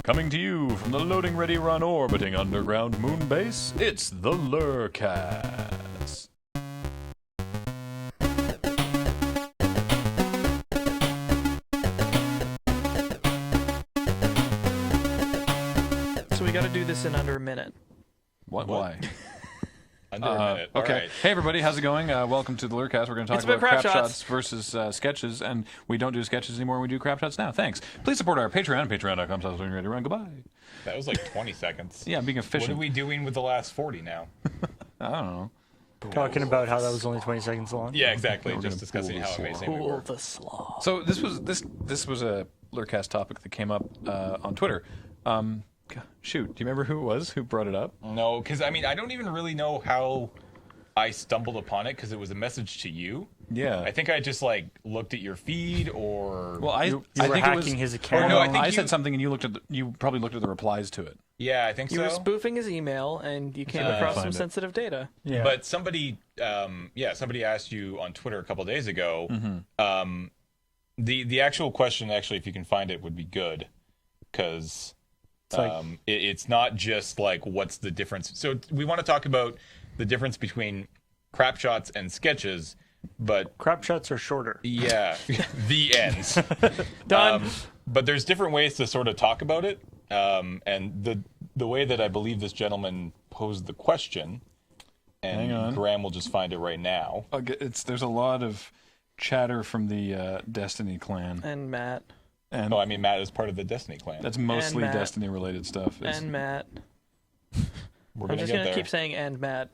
Coming to you from the Loading Ready Run orbiting underground moon base, it's the LRRcast. So we got to do this in under a minute. What? Why? Under a minute. Okay. All right. Hey, everybody. How's it going? Welcome to the LRRcast. We're going to talk It's about about Crapshots Crapshots versus sketches, and we don't do sketches anymore. We do Crapshots now. Thanks. Please support our Patreon, patreon.com/LoadingReadyRun. Goodbye. That was like 20 seconds. Yeah, being efficient. What are we doing with the last 40 now? I don't know. Talking about how that was only 20 seconds long. Yeah, exactly. We're Just gonna discussing pull how the amazing we Pull were. the slaw. So this was a LRRcast topic that came up on Twitter. Shoot, do you remember who it was who brought it up? No, because I mean, I don't even really know how I stumbled upon it because it was a message to you. Yeah. I think I just like looked at your feed or. Well, I You think were it hacking was, his account. Or no, I think I you- said something and you probably looked at the replies to it. Yeah, I think You so. were spoofing his email, and you came across some find it. sensitive data. Yeah. But somebody, somebody asked you on Twitter a couple days ago. Mm-hmm. The actual question, actually, if you can find it, would be good because like- it's not just like what's the difference. So we want to talk about the difference between Crapshots and sketches, but Crapshots are shorter. yeah, the ends. Done. But there's different ways to sort of talk about it. And the way that I believe this gentleman posed the question, Hang on. and Graham will just find it right now. There's a lot of chatter from the Destiny clan, And Matt. and Oh, I mean, Matt is part of the Destiny clan. that's mostly Matt. Destiny related stuff. And Matt. We're I'm gonna just get going to there. keep saying and Matt.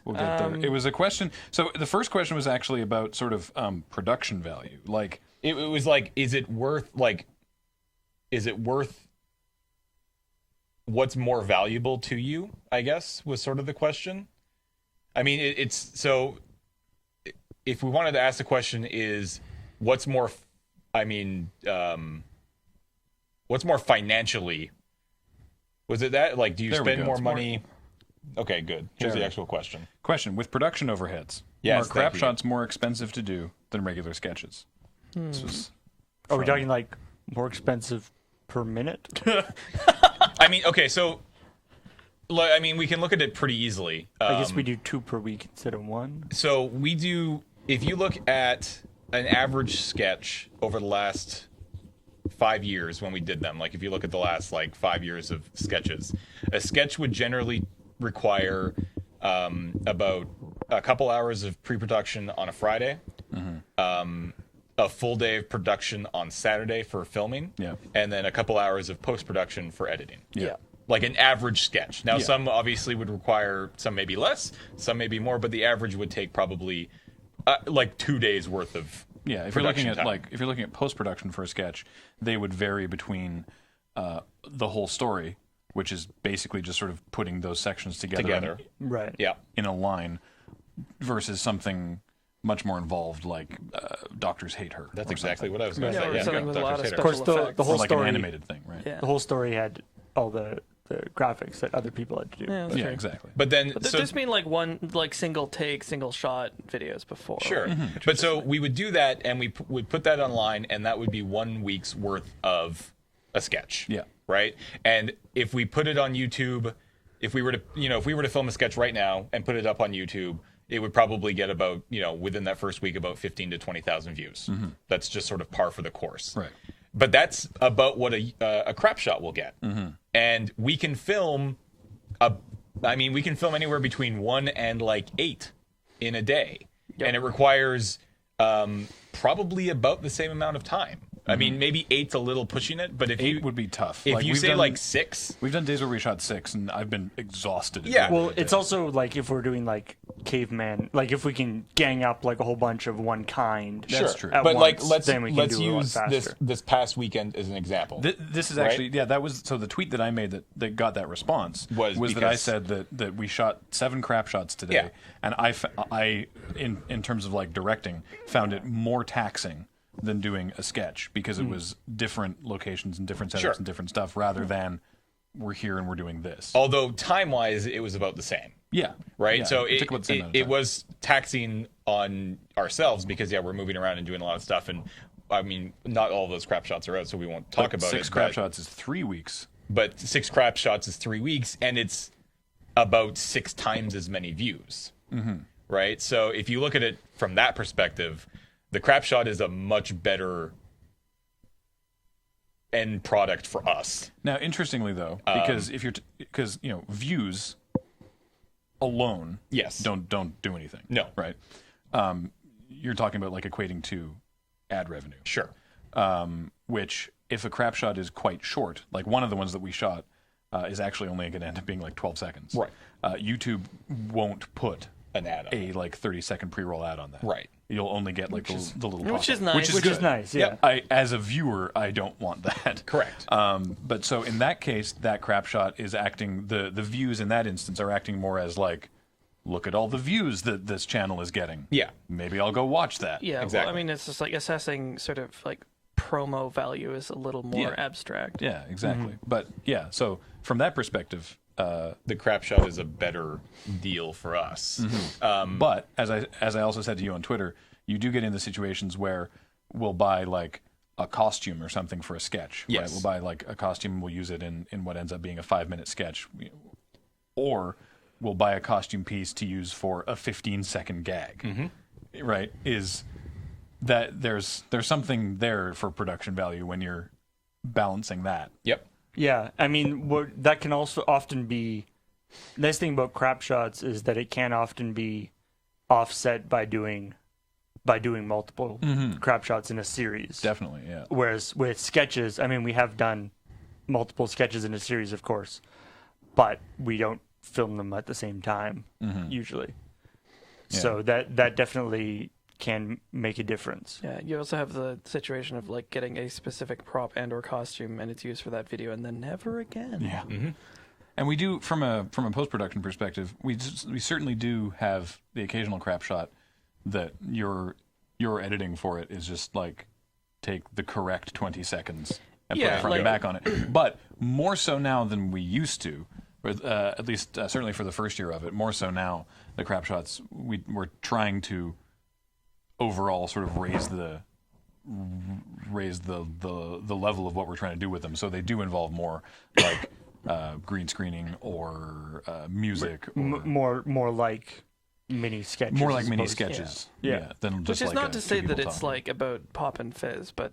We'll get there. It was a question. So the first question was actually about sort of production value, like. It was like, is it worth what's more valuable to you, I guess, was sort of the question. I mean, it's so if we wanted to ask the question is what's more financially, was it that, like, do you There we spend go. more It's money? Okay, good. Here's the Jared. actual question. Question: with production overheads, Yes, are thank you. Crapshots more expensive to do than regular sketches? This was Are we talking like more expensive per minute? I mean, okay, so I mean, we can look at it pretty easily. I guess we do 2 per week instead of 1. So we do, if you look at an average sketch over the last 5 years when we did them, like if you look at the last like 5 years of sketches, a sketch would generally require about a couple hours of pre-production on a Friday, a full day of production on Saturday for filming, Yeah. and then a couple hours of post-production for editing. yeah. Like an average sketch. Now, Yeah. some obviously would require, some maybe less, some maybe more, but the average would take probably like 2 days worth of Yeah, if you're looking at production time. post production for a sketch, they would vary between the whole story, which is basically just sort of putting those sections together. Right. Yeah. in a line, versus something much more involved like Doctors Hate Her. That's or exactly something. what I was going to Yeah, say. or Yeah, something with a lot of Dr. Of course, special the effects. whole Or like story, an animated thing, right? Yeah. the whole story had all the graphics that other people had to do. Yeah, that's Yeah, true. exactly. But then, But so, there's been like one like single take, single shot videos before. sure. But so we would do that, and we would put that online, and that would be 1 week's worth of a sketch. Yeah. Right. And if we put it on YouTube, if we were to film a sketch right now and put it up on YouTube, it would probably get about, within that first week, about 15 to 20,000 views. That's just sort of par for the course. Right. But that's about what a Crapshot will get. And we can film anywhere between 1 and like 8 in a day. Yep. And it requires probably about the same amount of time. I mean, maybe 8's a little pushing it, but if 8 would be tough. if Like, you we've say done- like 6, we've done days where we shot 6, and I've been exhausted. at Yeah. the end Well, of the it's day. also like if we're doing like caveman, like if we can gang up like a whole bunch of one kind. That's true. At But like once, then we can let's do it a lot use faster. this past weekend as an example. This is Right? actually that was so the tweet that I made that got that response Was that I because- said that we shot 7 Crapshots today, Yeah. and I in terms of like directing found it more taxing than doing a sketch because it was different locations and different setups Sure. and different stuff rather than we're here and we're doing this. Although time-wise, it was about the same. Yeah. Right. Yeah, So it took about the same amount of it time. was taxing on ourselves because we're moving around and doing a lot of stuff, and I mean, not all of those crap shots are out, so we won't talk about six it. crap shots is 3 weeks. But 6 crap shots is 3 weeks, and it's about 6 times as many views. Right? So if you look at it from that perspective, the crap shot is a much better end product for us. Now, interestingly though, because if you're because views alone Yes. don't do anything. No. Right? You're talking about like equating to ad revenue. Sure. Which if a crap shot is quite short, like one of the ones that we shot is actually only going to end up being like 12 seconds. Right. YouTube won't put An ad on a like 30-second pre-roll ad on that. Right. You'll only get like the little which is pop-up, nice. Which is good. nice. Yeah. Yep. As a viewer, I don't want that. Correct. But so in that case, that crap shot is acting, the views in that instance are acting more as like, look at all the views that this channel is getting. Yeah. Maybe I'll go watch that. Yeah, Exactly. well, I mean, it's just like assessing sort of like promo value is a little more Yeah. abstract. Yeah, exactly. But yeah, so from that perspective, The crap shot is a better deal for us. but as I also said to you on Twitter, you do get into situations where we'll buy like a costume or something for a sketch. Right? Yes. We'll buy like a costume, we'll use it in what ends up being a 5-minute sketch. Or we'll buy a costume piece to use for a 15-second gag. Right? Is that there's something there for production value when you're balancing that. Yep. Yeah, I mean, that can also often be. The nice thing about crap shots is that it can often be offset by doing multiple crap shots in a series. Definitely, yeah. Whereas with sketches, I mean, we have done multiple sketches in a series, of course, but we don't film them at the same time usually. Yeah. So that definitely can make a difference. Yeah, you also have the situation of like getting a specific prop and or costume and it's used for that video and then never again. Yeah. And we do, from a post-production perspective, we certainly do have the occasional crap shot that your editing for it is just like take the correct 20 seconds and put Yeah, the front and like- back on it. But more so now than we used to, or at least certainly for the first year of it, more so now, the crap shots, we're trying to overall sort of raise the level of what we're trying to do with them. So they do involve more like green screening or music, or More like mini sketches. more like as mini opposed- sketches. Yeah. Than just Which is like not to two say that people it's talking. like about pop and fizz, but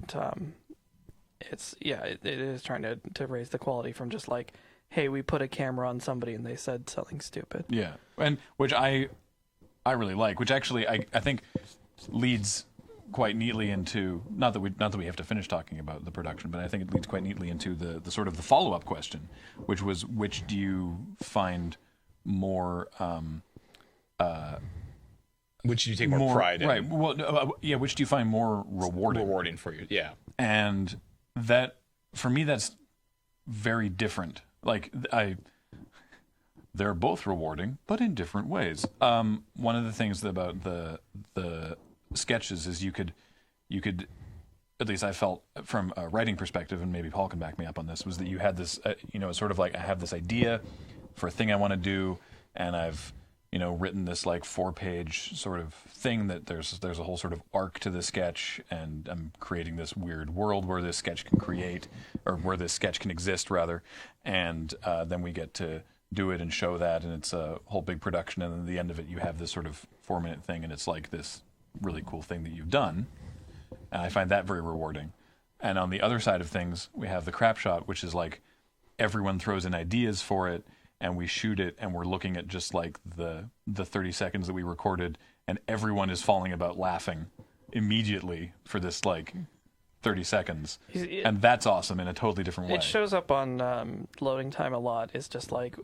it is trying to raise the quality from just like, hey, we put a camera on somebody and they said something stupid. Yeah, and which I really like, which actually I think leads quite neatly into not that we have to finish talking about the production, but I think it leads quite neatly into the sort of the follow-up question, which was which do you find more Which do you take more pride in? right? Well, yeah, which do you find more rewarding? Rewarding for you. Yeah. And that for me that's very different. Like they're both rewarding, but in different ways. One of the things about the sketches is you could, at least I felt from a writing perspective, and maybe Paul can back me up on this, was that you had this, sort of like I have this idea for a thing I want to do, and I've written this like 4-page sort of thing that there's a whole sort of arc to the sketch, and I'm creating this weird world where this sketch can where this sketch can exist rather, and then we get to do it and show that, and it's a whole big production, and then at the end of it you have this sort of 4-minute thing, and it's like this really cool thing that you've done, and I find that very rewarding. And on the other side of things, we have the crap shot, which is like everyone throws in ideas for it, and we shoot it, and we're looking at just like the 30 seconds that we recorded, and everyone is falling about laughing immediately for this like 30 seconds. And that's awesome in a totally different way. It shows up on loading time a lot. It's just like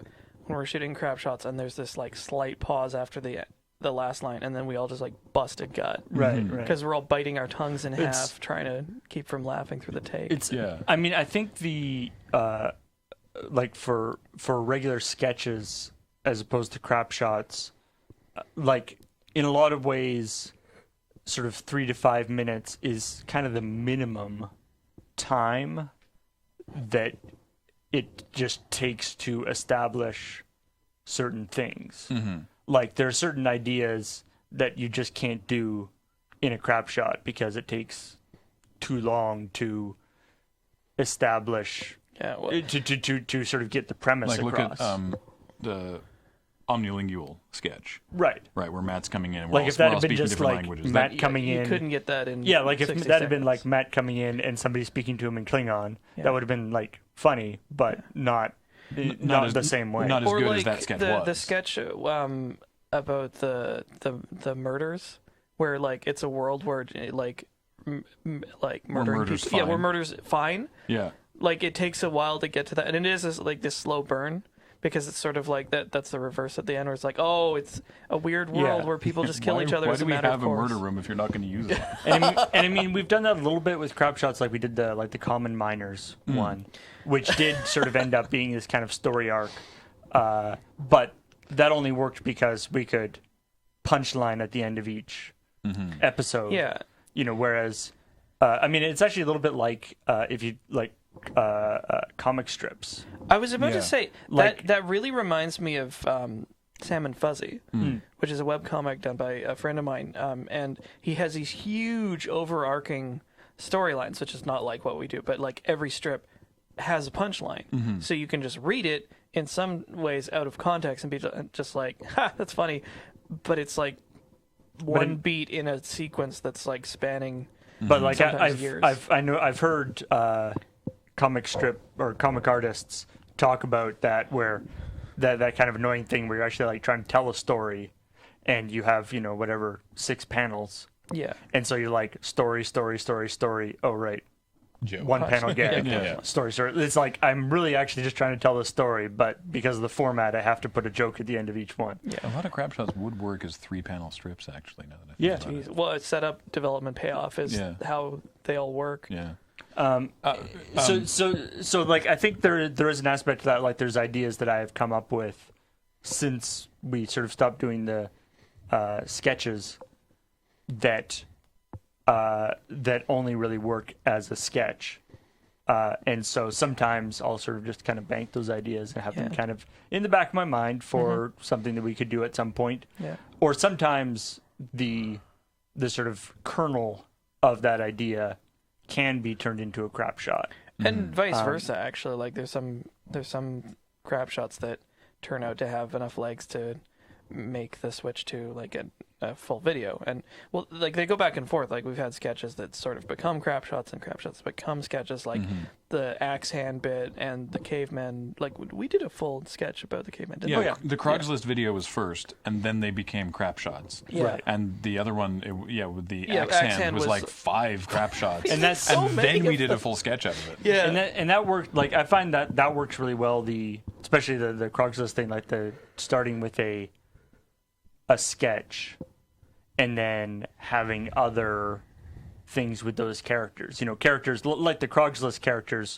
when we're shooting crap shots and there's this like slight pause after the last line, and then we all just like bust a gut. Right. Because we're all biting our tongues in It's- half, trying to keep from laughing through the take. Yeah. I mean, I think the like for regular sketches as opposed to crap shots, like in a lot of ways, sort of 3 to 5 minutes is kind of the minimum time that it just takes to establish certain things. Like there are certain ideas that you just can't do in a crap shot because it takes too long to establish Yeah, well, to sort of get the premise Like across. look at the omnilingual sketch, right. right, where Matt's coming in. Like if that had been speaking just different like languages. Matt That- coming you in. couldn't get that in. Yeah, like if 60 that had been seconds. like Matt coming in and somebody speaking to him in Klingon, Yeah. that would have been like funny, but not as- the same way. not as or good like as that sketch the was. sketch about the murders, where like it's a world where like like murdering murder's people. Yeah, where fine. murder's fine. Yeah. Like it takes a while to get to that, and it is this slow burn. Because it's sort of like that's the reverse at the end, where it's like, oh, it's a weird world Yeah. where people just kill each other Why as do a we matter have of a course. murder room if you're not going to use it? And I mean, we've done that a little bit with Crapshots, like we did the Common Miners one, which did sort of end up being this kind of story arc. But that only worked because we could punchline at the end of each episode. Yeah. Whereas, I mean, it's actually a little bit like if you like comic strips. I was about Yeah. to say Like- that really reminds me of Sam and Fuzzy, which is a webcomic done by a friend of mine, and he has these huge overarching storylines, which is not like what we do, but like every strip has a punchline, so you can just read it in some ways out of context and be just like, "Ha, that's funny," but it's like one beat in a sequence that's like spanning. But like Sometimes years. I've heard comic strip or comic artists talk about that, where that kind of annoying thing where you're actually like trying to tell a story and you have whatever 6 panels, Yeah. and so you're like story. Oh right, Joke. one panel gag. Yeah. Story. It's like I'm really actually just trying to tell the story, but because of the format, I have to put a joke at the end of each one. A lot of Crapshots would work as 3-panel strips, actually, now that I think Yeah. about it. Jeez. Well, it's setup, development, payoff is Yeah. how they all work. Yeah. So like I think there is an aspect to that. Like there's ideas that I have come up with since we sort of stopped doing the sketches that only really work as a sketch. And so sometimes I'll sort of just kind of bank those ideas and have them Yeah. kind of in the back of my mind for something that we could do at some point. Yeah. Or sometimes the sort of kernel of that idea can be turned into a crap shot. And vice versa, actually. Like there's some crap shots that turn out to have enough legs to make the switch to like a full video. And well, like they go back and forth. Like we've had sketches that sort of become crap shots and crap shots become sketches, like the axe hand bit and the caveman. Like we did a full sketch about the caveman, didn't Yeah, we? the Crogslist video was first, and then they became Crapshots. Yeah. Right. And the other one, with the Yeah, axe Axe hand Hand was was- like 5 Crapshots. And that's so and many then we of did them. a full sketch out of it. Yeah. and that worked. Like I find that works really well. Especially the Crogslist thing, like the starting with a sketch and then having other things with those characters. Characters like the Crogslist characters,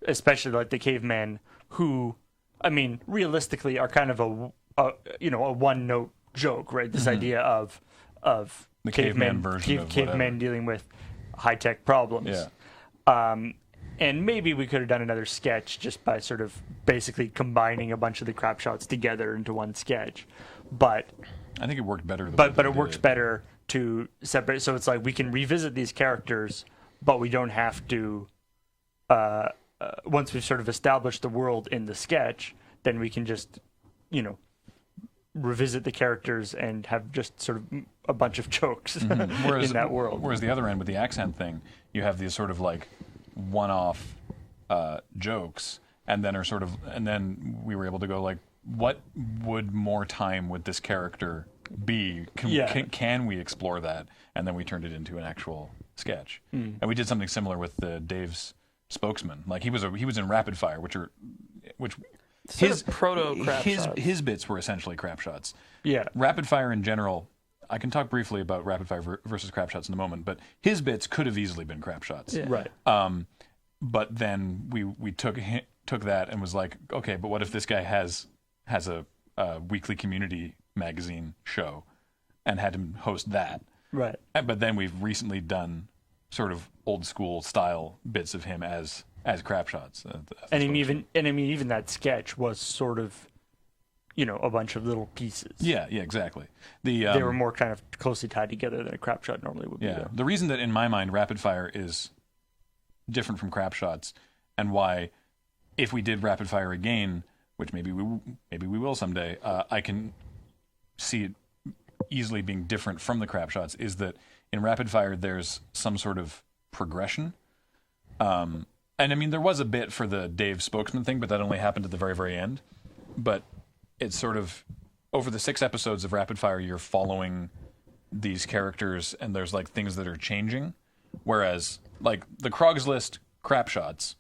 especially like the cavemen, who, I mean, realistically are kind of a one note joke, right? This idea of The caveman version of cavemen whatever. dealing with high tech problems. Yeah. And maybe we could have done another sketch just by sort of basically combining a bunch of the crap shots together into one sketch. But I think it worked better. the way but they it did works better to separate. So it's like we can revisit these characters, but we don't have to. Once we've sort of established the world in the sketch, then we can just, revisit the characters and have just sort of a bunch of jokes in that world. Whereas the other end with the accent thing, you have these sort of like one-off jokes, and then we were able to go like, what would more time with this character be? Can we explore that? And then we turned it into an actual sketch. And we did something similar with Dave's spokesman. Like he was in Rapid Fire, which Sort of proto crap shots. his bits were essentially crap shots. Yeah. Rapid Fire in general, I can talk briefly about Rapid Fire versus Crapshots in a moment, but his bits could have easily been Crapshots. Yeah. Right. But then we took that and was like, okay, but what if this guy has a weekly community magazine show and had him host that? Right. But then we've recently done sort of old school style bits of him as Crapshots. And even that sketch was sort of, a bunch of little pieces. Yeah, exactly. They were more kind of closely tied together than a crap shot normally would be. Yeah, Though. the reason that in my mind Rapid Fire is different from Crapshots, and why, if we did rapid fire again, which maybe we will someday, I can see it easily being different from the Crapshots, is that in rapid fire there's some sort of progression. And I mean, there was a bit for the Dave spokesman thing, but that only happened at the very, very end. But it's sort of, over the 6 episodes of rapid fire, you're following these characters, and there's like things that are changing. Whereas, like the Crogslist Crapshots,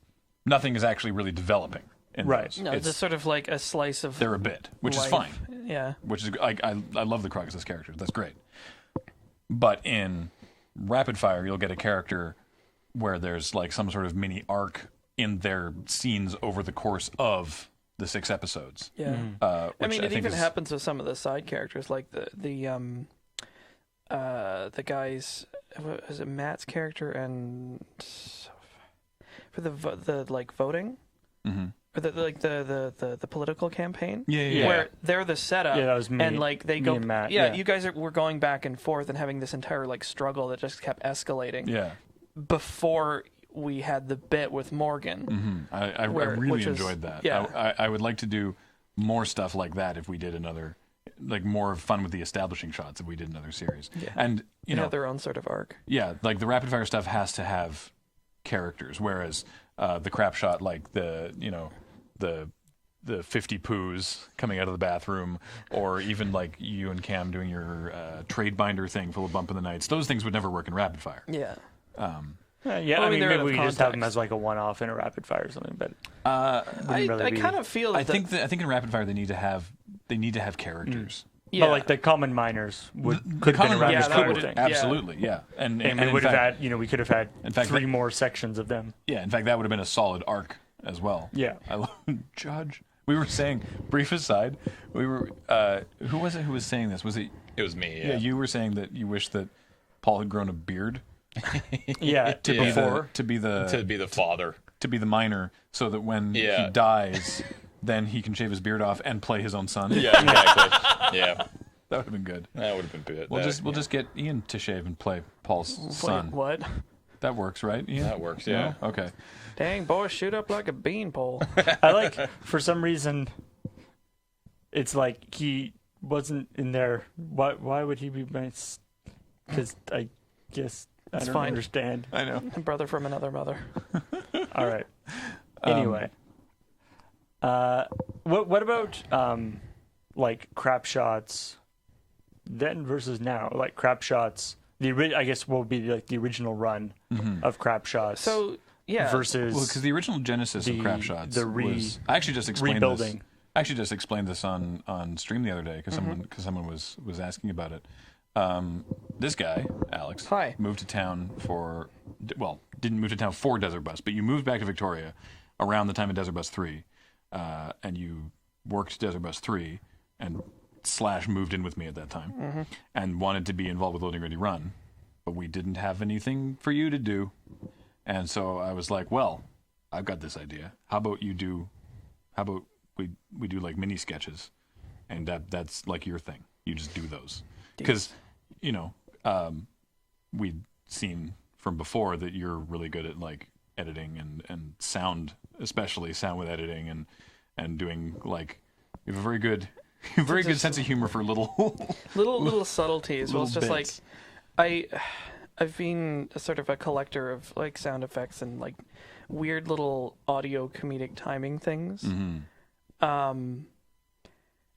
nothing is actually really developing in Right. those. No, it's just sort of like a slice of they're a bit, which is life. fine. Yeah. Which is I love the Crogslist characters. That's great. But in rapid fire, you'll get a character where there's like some sort of mini arc in their scenes over the course of the 6 episodes. Yeah. Which I mean, it think even is, happens with some of the side characters, like the guys. Was it Matt's character and for the like voting, or the political campaign? Yeah. Where they're the setup. Yeah, that was me. And like they Me go, and Matt, yeah, yeah. you guys were going back and forth and having this entire like struggle that just kept escalating. Yeah. Before we had the bit with Morgan. I Where- really which is- enjoyed that. yeah. I would like to do more stuff like that if we did another, like more fun with the establishing shots if we did another series. Yeah. And you They know, have their own sort of arc. yeah, like the rapid fire stuff has to have characters, whereas the Crapshot, like the 50 poos coming out of the bathroom, or even like you and Cam doing your trade binder thing full of bump in the nights, those things would never work in rapid fire. Yeah. Yeah, Well, I mean, they're out maybe of we could just have them context. as like a one-off in a rapid fire or something. But I really be- kind of feel I that think in rapid fire they need to have characters. yeah. but like the common miners could have been a Common rapid yeah, Runners that fire could, would- thing. absolutely, yeah. And And we in would have fact, had, we could have had in fact, 3 more sections of them. yeah, in fact, that would have been a solid arc as well. Yeah. I love Judge. We were saying, brief aside, we were, who was it who was saying this? Was it, It was me. yeah, you were saying that you wish that Paul had grown a beard Yeah, To be before. to be to be the father. miner, so that when Yeah. he dies, then he can shave his beard off and play his own son. Yeah, exactly. Yeah, That would have been good. that would have been good. We'll just get Ian to shave and play Paul's Wait, son. what? That works, right? Ian? That works, yeah. No? Okay. Dang, boy, shoot up like a beanpole. I like, for some reason, it's like he wasn't in there. Why would he be my... Because I guess I It's don't fine. understand. I know. Brother from another mother. All right. Anyway. What about like Crapshots then versus now? Like Crapshots, I guess what would be like the original run of Crapshots So, yeah. versus Well, because the original genesis of The- Crapshots the was... I actually just explained rebuilding. this. I actually just explained this on stream the other day because someone was asking about it. This guy, Alex, Hi. moved to town didn't move to town for Desert Bus, but you moved back to Victoria around the time of Desert Bus 3, and you worked Desert Bus 3 and / moved in with me at that time and wanted to be involved with Loading Ready Run, but we didn't have anything for you to do. And so I was like, well, I've got this idea. How about we do like mini sketches, and that's like your thing. You just do those. Because, we'd seen from before that you're really good at like editing and sound, especially sound with editing and doing like, you have a very good sense of humor for little little subtleties. Well, it's just bits. like I've been a sort of a collector of like sound effects and like weird little audio comedic timing things.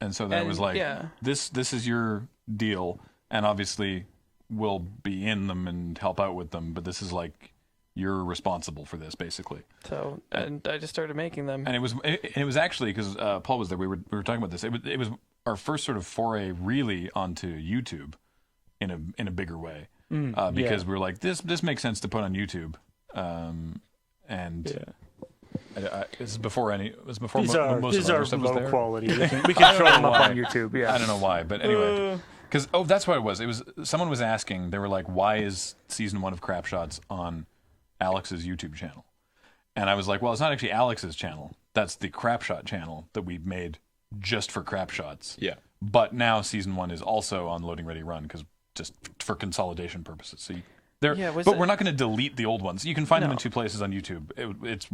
And so that And, was like, yeah. this is your deal, and obviously we'll be in them and help out with them, but this is like, you're responsible for this basically. So, and I just started making them. And it was actually because Paul was there. We were talking about this. It was our first sort of foray really onto YouTube in a bigger way because we were like, this makes sense to put on YouTube, and this is before most these of are our stuff was low there. quality. We can throw them up on YouTube. Yeah. I don't know why, but anyway. Because that's what it was. It was someone was asking. They were like, "Why is season 1 of Crapshots on Alex's YouTube channel?" And I was like, "Well, it's not actually Alex's channel. That's the Crapshot channel that we made just for Crapshots. Yeah. But now season 1 is also on Loading Ready Run because just for consolidation purposes. So But we're not going to delete the old ones. You can find them in No. 2 places on YouTube.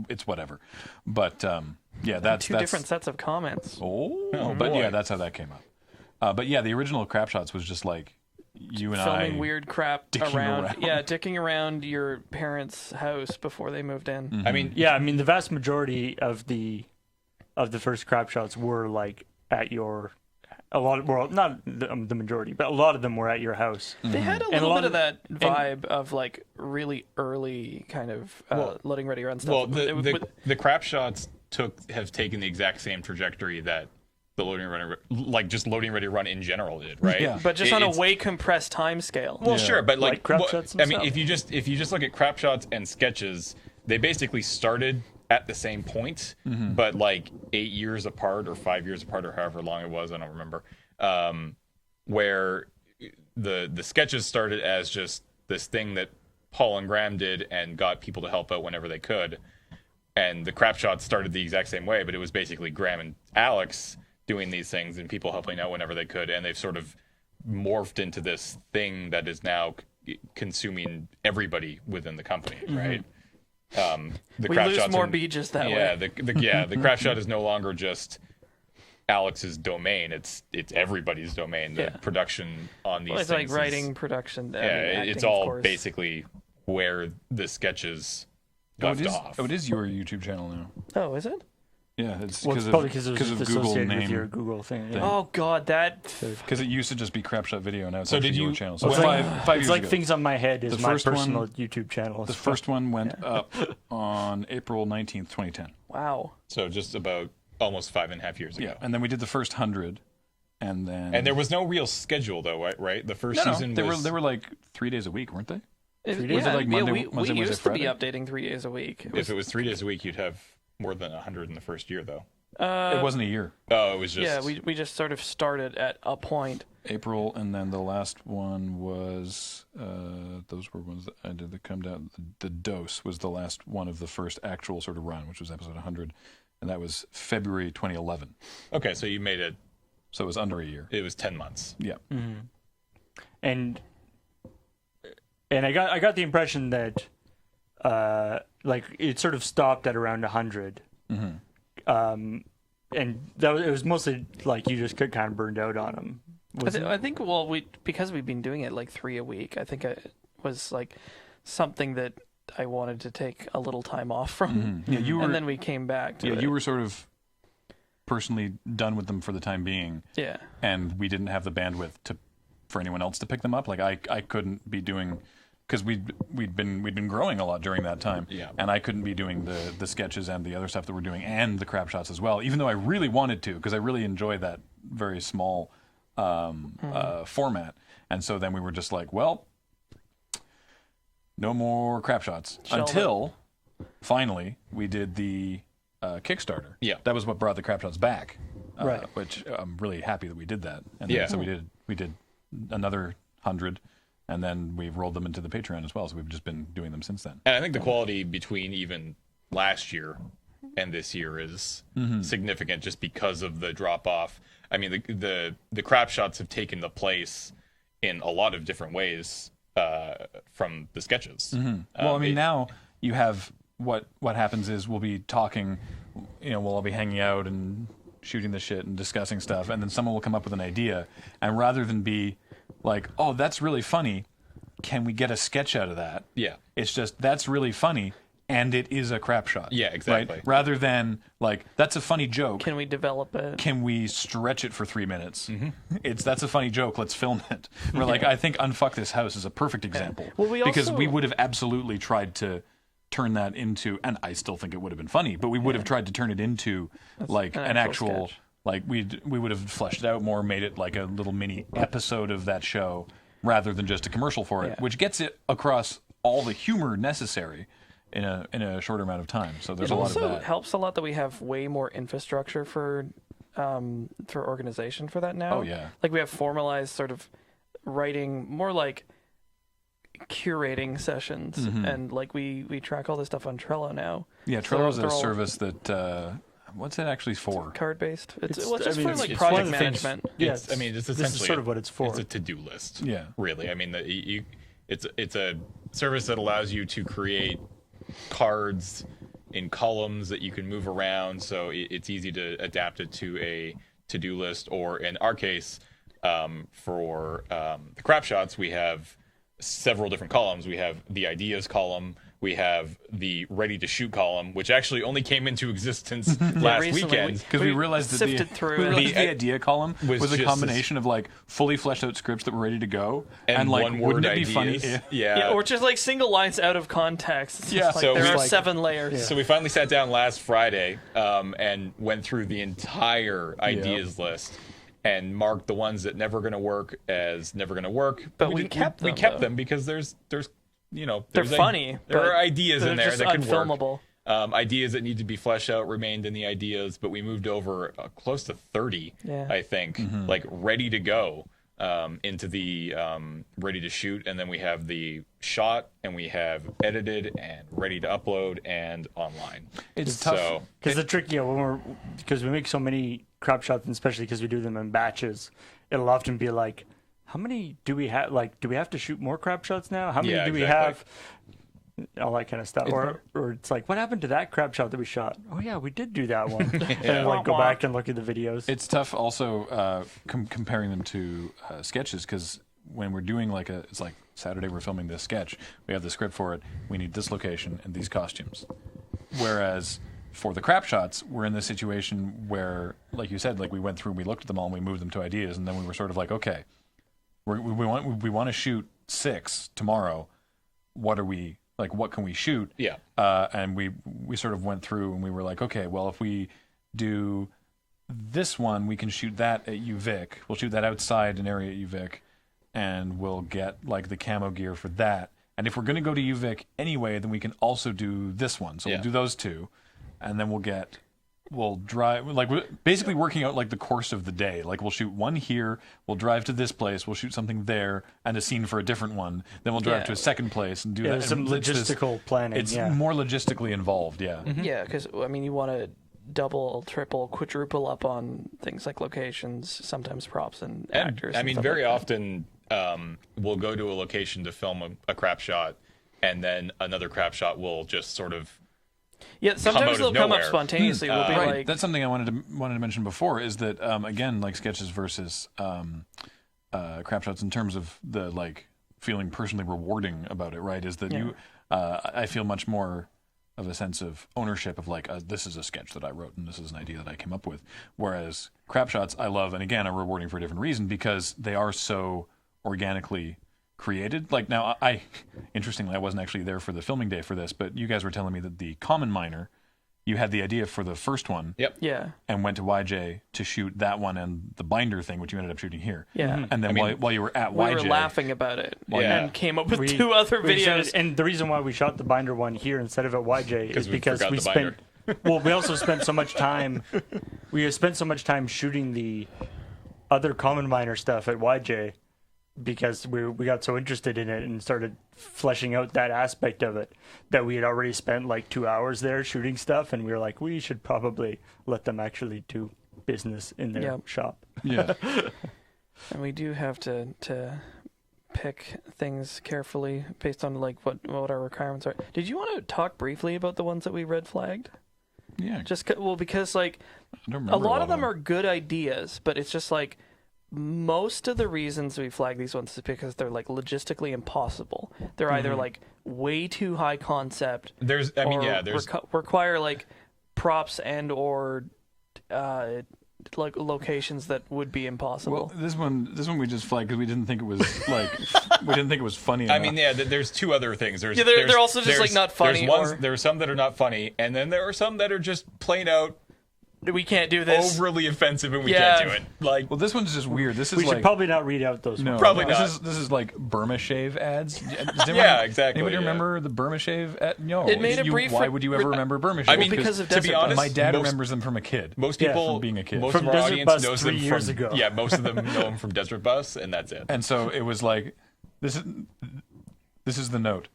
It's whatever. But that's Two different sets of comments. Oh, but boy. yeah, that's how that came up. But yeah, the original Crapshots was just like you and Filming I weird crap dicking around. Yeah, dicking around your parents' house before they moved in. Mm-hmm. I mean, Yeah, I mean the vast majority of the first Crapshots were like at your not the majority, but a lot of them were at your house. They had a And little lot bit of of- that vibe of like really early kind of loading ready run stuff. well, But the Crapshots have taken the exact same trajectory that the loading ready run in general did, right? Yeah. but just on a It's- way compressed time scale. Well, sure, but Like Crapshots I mean, themselves. if you just look at Crapshots and sketches, they basically started at the same point, but like 8 years apart or 5 years apart or however long it was, I don't remember. Where the sketches started as just this thing that Paul and Graham did and got people to help out whenever they could, and the Crapshots started the exact same way, but it was basically Graham and Alex doing these things and people helping out whenever they could, and they've sort of morphed into this thing that is now consuming everybody within the company, right? The We Crapshots lose more are- beaches that yeah, way. the Crapshot is no longer just Alex's domain; it's everybody's domain. The Yeah. production on these Well, it's things like is- writing, production, it's acting, of all course. basically where the sketches Oh, left it is. off. Oh, it is your YouTube channel now. Oh, is it? Yeah, it's Well, it's because probably because it was of just Google associated with name. your Google thing. Yeah. Oh God, that. Because it used to just be Crapshot Video. Now it's So actually did your you- channel. So It's it's like- five It's years like ago. Things on My Head is The my first one- personal YouTube channel. The first one went up on April 19th, 2010. Wow. So just about almost 5.5 years ago. Yeah, and then we did the first 100, and then And there was no real schedule though, right? The first no, season they was were like 3 days a week, weren't they? Was days? Was it like Monday- we Wednesday, used to be Friday? updating 3 days a week. if it was 3 days a week, you'd have more than 100 in the first year, though. It wasn't a year. Oh, it was just Yeah, we just sort of started at a point. April, and then the last one was those were ones that I did that come down. The dose was the last one of the first actual sort of run, which was episode 100, and that was February 2011. okay. So you made it. So it was under a year. It was 10 months. Yeah. and I got the impression that like it sort of stopped at around 100. And it was mostly like you just got kind of burned out on them. I think because we've been doing it like 3 a week. I think it was like something that I wanted to take a little time off from, Yeah, you were. and then we came back to yeah, it. you were sort of personally done with them for the time being, Yeah. and we didn't have the bandwidth for anyone else to pick them up. Like I couldn't be doing, because we'd been growing a lot during that time, Yeah. and I couldn't be doing the sketches and the other stuff that we're doing and the Crapshots as well, even though I really wanted to, because I really enjoy that very small format. And so then we were just like, well, no more Crapshots Shelve until finally we did the Kickstarter. Yeah. That was what brought the Crapshots back. Right. Which I'm really happy that we did that. And Yeah. then, so we did another 100, and then we've rolled them into the Patreon as well. So we've just been doing them since then. And I think the quality between even last year and this year is significant just because of the drop off. I mean, the Crapshots have taken the place in a lot of different ways from the sketches. Well, I mean, now you have what happens is we'll be talking, we'll all be hanging out and shooting the shit and discussing stuff, and then someone will come up with an idea, and rather than be like, oh, that's really funny, can we get a sketch out of that? Yeah. It's just, that's really funny, and it is a Crapshot. Yeah, exactly. Right? Rather than, like, that's a funny joke. Can we develop it? Can we stretch it for 3 minutes? That's a funny joke. Let's film it. We're like, I think Unfuck This House is a perfect example. Well, we because also- we would have absolutely tried to turn that into, and I still think it would have been funny, but we would have tried to turn it into like an an actual actual, sketch. like we would have fleshed it out more, made it like a little mini episode of that show rather than just a commercial for it, Yeah. which gets it across all the humor necessary in a shorter amount of time. So there's It a lot of also that. helps a lot that we have way more infrastructure for organization for that now. Oh, yeah. Like we have formalized sort of writing, more like curating sessions, and like we track all this stuff on Trello now. Yeah, So Trello's they're a all service that what's it actually for? card based. It's It's- well, it's just I mean, for it's- like it's project one of the things- management. Yes. I mean, it's This essentially is sort of what it's for. It's a to-do list. Yeah. Really. I mean, it's a service that allows you to create cards in columns that you can move around, so it's easy to adapt it to a to-do list. Or in our case, for the Crapshots, we have several different columns. We have the ideas column, we have the ready to shoot column, which actually only came into existence last recently. weekend. Because we realized that sifted through it. the idea column was was a just combination of like fully fleshed out scripts that were ready to go, And like one-word wouldn't it be ideas. funny? If, Yeah. or just like single lines out of context. It's Yeah. just like, So there we- are like- 7 layers. So we finally sat down last Friday and went through the entire ideas list and marked the ones that never going to work as never going to work. But we kept We them, kept though. them because there's They're there's funny. There but are ideas they're in there just that could work. unfilmable. Ideas that need to be fleshed out remained in the ideas, but we moved over close to 30, Yeah. I think, like ready to go into the ready to shoot. And then we have the shot, and we have edited and ready to upload and online. it's tough. So Because the trick, because we make so many crap shots, and especially because we do them in batches, it'll often be like, how many do we have? Like, do we have to shoot more crap shots now? How many Yeah, do we exactly. have? All that kind of stuff. Or it's like, what happened to that crap shot that we shot? Oh yeah, we did do that one. And like go back and look at the videos. It's tough also comparing them to sketches, because when we're doing it's like Saturday we're filming this sketch, we have the script for it, we need this location and these costumes. Whereas for the crap shots, we're in this situation where, like you said, like we went through and we looked at them all and we moved them to ideas, and then we were sort of like, okay, we want to shoot 6 tomorrow. What can we shoot? Yeah. And we sort of went through and we were like, okay, well, if we do this one, we can shoot that at UVic. We'll shoot that outside an area at UVic, and we'll get like the camo gear for that. And if we're going to go to UVic anyway, then we can also do this one. So Yeah. we'll do those 2, and then we'll drive, like we're basically working out like the course of the day. Like we'll shoot one here, we'll drive to this place, we'll shoot something there and a scene for a different one. Then we'll drive Yeah. to a second place and do Yeah, that. there's some And it's this- logistical planning. It's yeah. more logistically involved, yeah. Yeah, because I mean, you want to double, triple, quadruple up on things like locations, sometimes props and actors. I and mean, stuff very like that. often we'll go to a location to film a crap shot, and then another crap shot will just sort of Yeah, sometimes out they'll of come up nowhere. spontaneously. We'll be Right. like, That's something I wanted to mention before, is that again, like sketches versus crap shots in terms of the like feeling personally rewarding about it, right? Is that I feel much more of a sense of ownership of like this is a sketch that I wrote and this is an idea that I came up with. Whereas crap shots I love, and again are rewarding for a different reason, because they are so organically created. Like now, interestingly, I wasn't actually there for the filming day for this, but you guys were telling me that the Common Miner, you had the idea for the first one, Yep. yeah, and went to YJ to shoot that one and the binder thing, which you ended up shooting here. yeah. And then while you were at We YJ, were laughing about it Yeah. and came up with We- 2 other we shot videos. it- and the reason why we shot the binder one here instead of at YJ is we because forgot we the spent. binder. Well, we also spent so much time. We spent so much time shooting the other common miner stuff at YJ because we got so interested in it and started fleshing out that aspect of it that we had already spent like 2 hours there shooting stuff, and we were like, we should probably let them actually do business in their Yep. shop. yeah, And we do have to pick things carefully based on like what our requirements are. Did you want to talk briefly about the ones that we red flagged? yeah. Just because like I don't a remember lot of them are good ideas, but it's just like most of the reasons we flag these ones is because they're like logistically impossible. They're either like way too high concept, there's require like props and or like locations that would be impossible. Well, this one we just flagged because we didn't think it was like we didn't think it was funny enough. I mean, yeah, there's 2 other things. There's, Yeah, they're there's- also just, like, there's- not funny There are some that are not funny, and then there are some that are just plain out We can't do this. overly offensive, and we Yeah. can't do it. Like, well, this one's just weird. This is We like should probably not read out those. no, ones. Probably this not. This is like Burma Shave ads. Does anyone- Yeah, exactly, Anybody yeah. remember the Burma Shave ad? No. It made a brief Why would you ever remember Burma Shave? I mean, because of to be Desert honest, my dad most- remembers them from a kid. Most Yeah, people, from being a kid. most From of our Desert audience Bus knows 3 them years from, ago. Yeah, most of them know them from Desert Bus, and that's it. And so it was like, this is the note.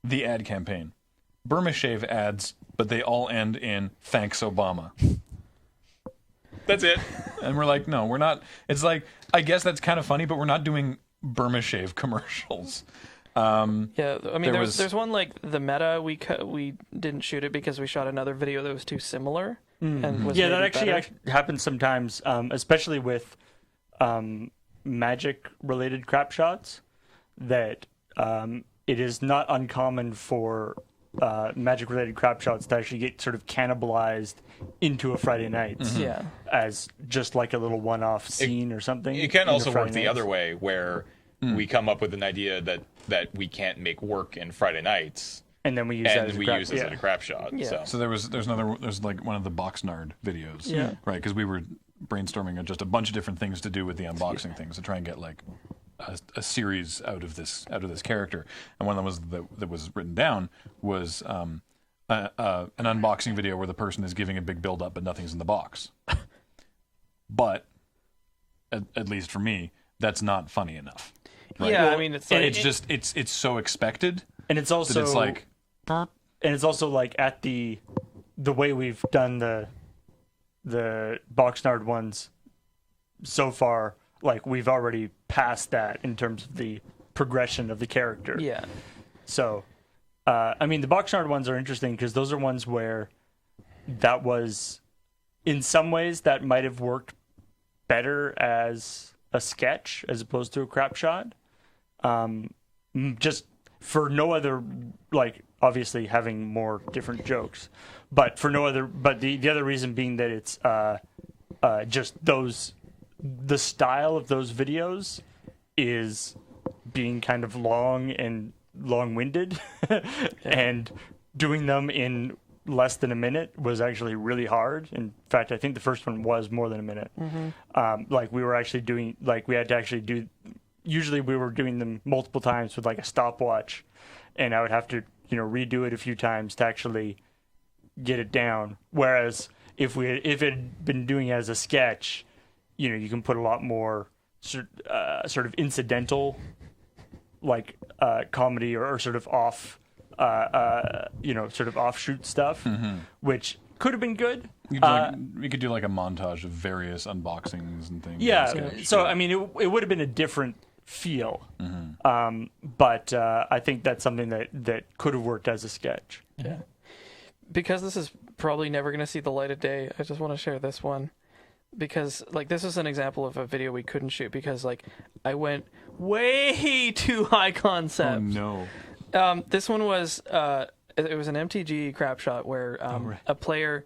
The ad campaign. Burma Shave ads, but they all end in thanks Obama. That's it. And we're like, no, we're not. It's like, I guess that's kind of funny, but we're not doing Burma Shave commercials. Yeah, I mean, There there's one like the meta. We didn't shoot it because we shot another video that was too similar. And was Yeah, that maybe actually, better. actually happens sometimes, especially with magic-related crap shots. That it is not uncommon for magic-related crap shots to actually get sort of cannibalized into a Friday Nights Yeah. as just like a little one-off scene or something. It can in a also Friday work the Nights. other way, where we come up with an idea that we can't make work in Friday Nights, and then we use that and as we a crap, use it as a crap shot. Yeah. So there's like one of the Boxnard videos, Yeah. right? Because we were brainstorming just a bunch of different things to do with the unboxing things to try and get like a series out of this character. And one of them was that was written down was an unboxing video where the person is giving a big build up but nothing's in the box. But at least for me, that's not funny enough. Right? Yeah, Well, I mean, it's and like It's so expected and it's also that it's like and it's also like at the way we've done the Boxnard ones so far, like we've already passed that in terms of the progression of the character. yeah. So, I mean, the Boxnard ones are interesting because those are ones where that was, in some ways, that might have worked better as a sketch as opposed to a crap shot. Just for no other, like, obviously having more different jokes, but for no other, but the other reason being that it's just the style of those videos is being kind of long-winded and doing them in less than a minute was actually really hard. In fact, I think the first one was more than a minute. Like we were actually doing, like we had to actually do, usually we were doing them multiple times with like a stopwatch, and I would have to, redo it a few times to actually get it down. Whereas if it had been doing it as a sketch, you can put a lot more sort of incidental, like comedy or sort of off, sort of offshoot stuff, which could have been good. we could do like a montage of various unboxings and things. Yeah. and sketch. So I mean, it would have been a different feel, but I think that's something that could have worked as a sketch. Yeah. Because this is probably never going to see the light of day, I just want to share this one. Because, like, this is an example of a video we couldn't shoot because, like, I went way too high concept. Oh no. This one was, it was an MTG crap shot where a player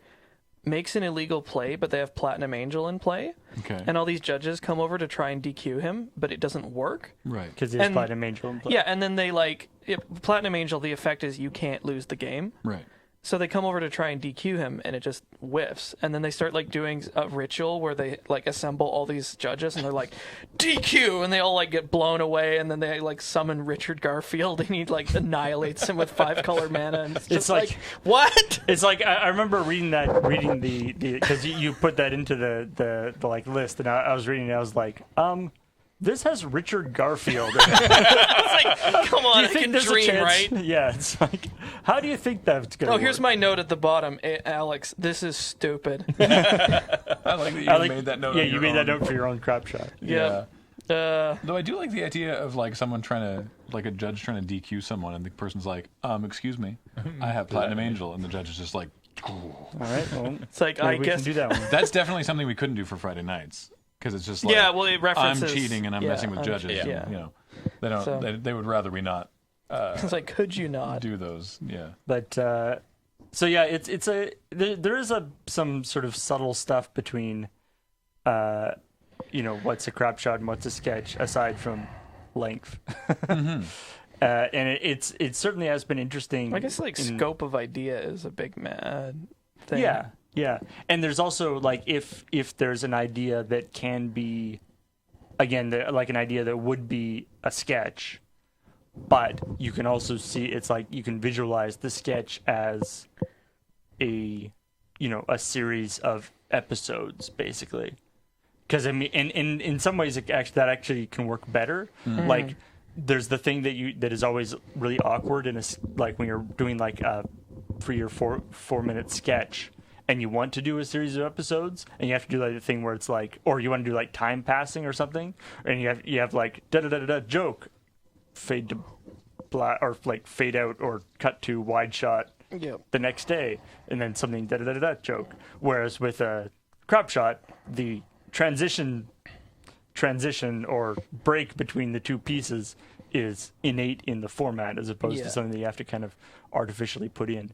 makes an illegal play, but they have Platinum Angel in play. Okay. And all these judges come over to try and DQ him, but it doesn't work. Right. Because there's And- Platinum Angel in play. Yeah, and then they, Platinum Angel, the effect is you can't lose the game. Right. So they come over to try and DQ him, and it just whiffs. And then they start doing a ritual where they assemble all these judges, and they're like, DQ, and they all get blown away. And then they summon Richard Garfield, and he annihilates him with 5-color mana. And it's just like- what? It's like I remember reading the because you put that into the list, and I was reading it. I was like, this has Richard Garfield. It's like, come on, I can there's a dream, chance? right? Yeah, it's like, how do you think that's gonna? Oh, here's work? my note at the bottom, Alex. This is stupid. I like that you made that note. Yeah, on you your made that own. note for your own crap shot. Yeah. Though I do like the idea of someone trying to a judge trying to DQ someone, and the person's like, excuse me, I have Platinum Angel, and the judge is just like, All right, well, It's like, maybe I we guess. can do that one. that's definitely something we couldn't do for Friday nights because it's just like, Yeah, well, it references. I'm cheating and I'm messing with judges. Yeah. And, they don't. So- They would rather we not It's like, could you not? do those. Yeah. But so yeah, it's there is some sort of subtle stuff between what's a crap shot and what's a sketch aside from length. And it certainly has been interesting. I guess scope of idea is a big thing. Yeah. And there's also if there's an idea that can be, again, an idea that would be a sketch, but you can also see it's you can visualize the sketch as a series of episodes basically. Because I mean, in some ways, that actually can work better. Like, there's the thing that is always really awkward in when you're doing a 3 or 4 minute sketch, and you want to do a series of episodes, and you have to do the thing where it's or you want to do time passing or something, and you have da da da da joke, fade to or like fade out or cut to wide shot Yep. the next day, and then something da joke. Whereas with a Crapshot, the transition or break between the two pieces is innate in the format, as opposed to something that you have to kind of artificially put in.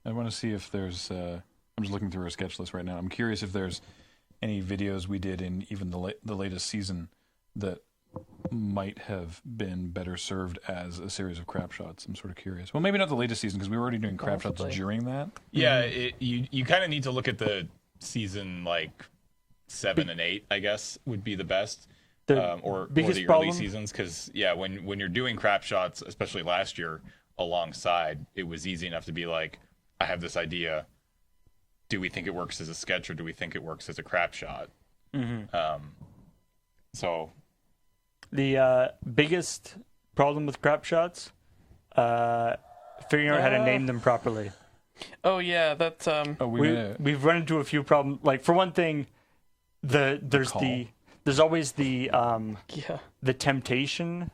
I want to see if there's. I'm just looking through our sketch list right now. I'm curious if there's any videos we did in even the latest season that might have been better served as a series of Crapshots. I'm sort of curious. Well, maybe not the latest season because we were already doing Crapshots Possibly. during that. Yeah, you kind of need to look at the season like 7 and 8, I guess, would be the best. Or biggest the problem? early seasons, because when you're doing Crapshots, especially last year, alongside, it was easy enough to be like, I have this idea. Do we think it works as a sketch, or do we think it works as a Crapshot? So The biggest problem with Crapshots, figuring out how to name them properly. Oh yeah, that's Oh, We've run into a few problems. Like, for one thing, there's always the yeah. the temptation